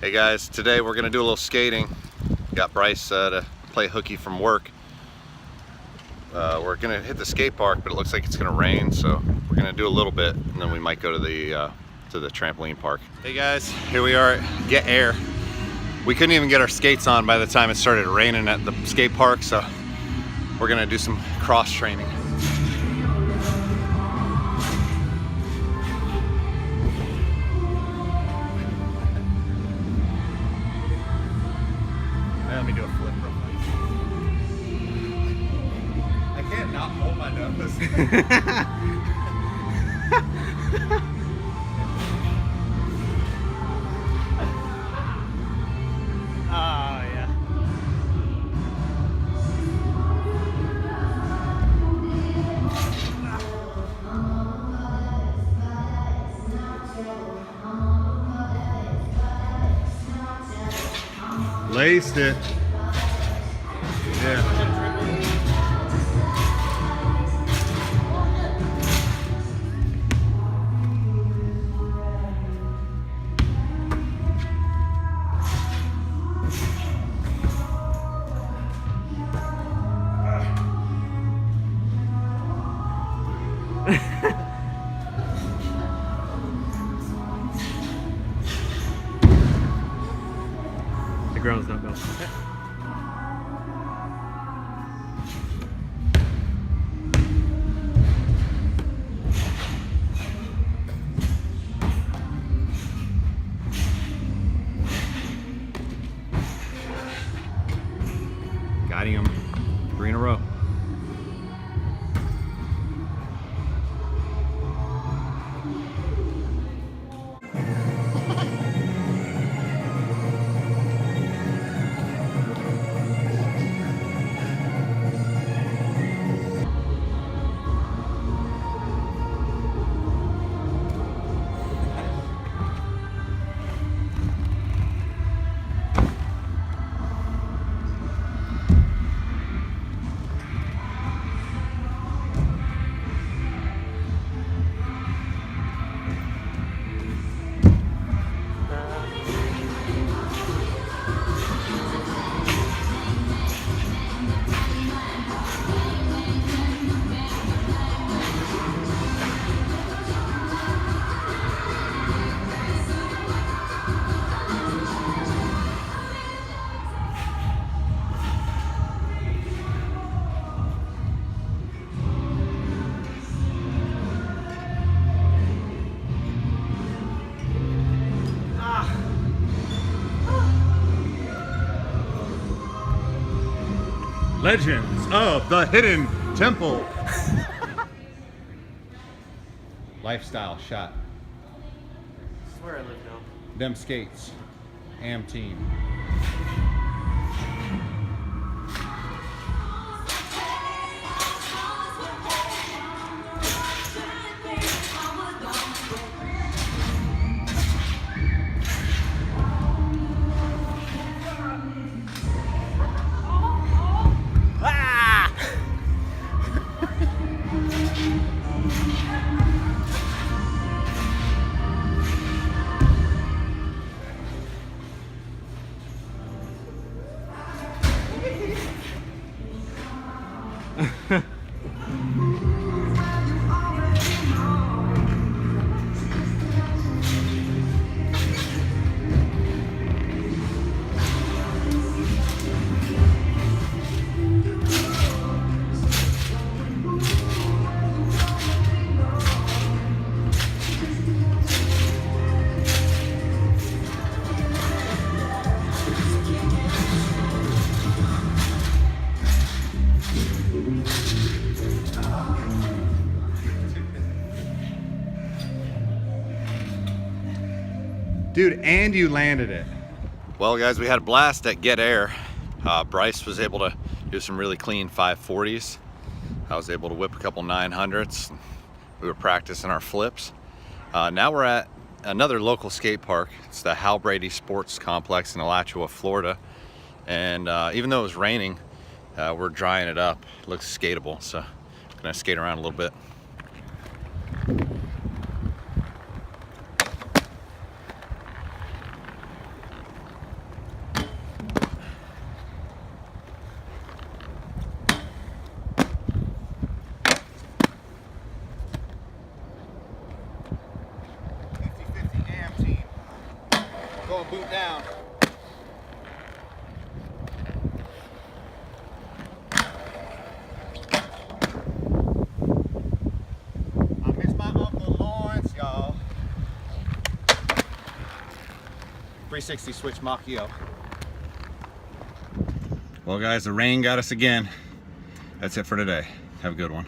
Hey guys, today we're gonna do a little skating. Got Bryce to play hooky from work. We're gonna hit the skate park, but it looks like it's gonna rain, so we're gonna do a little bit, and then we might go to the trampoline park. Hey guys, here we are at Get Air. We couldn't even get our skates on by the time it started raining at the skate park, so we're gonna do some cross training. Let me do a flip real quick. I can't not hold my nose. Oh, yeah. Laced it. Yeah. The ground's not built. Got him. 3 in a row. Legends of the Hidden Temple. Lifestyle shot. That's where I live now. Them skates. Am team. Dude, and you landed it. Well guys, we had a blast at Get Air. Bryce was able to do some really clean 540s. I was able to whip a couple 900s. We were practicing our flips. Now we're at another local skate park. It's the Hal Brady Sports Complex in Alachua, Florida. And even though it was raining, we're drying it up. It looks skatable, so I'm gonna skate around a little bit. 360 switch Mach-E-O. Well guys, the rain got us again. That's it for today. Have a good one.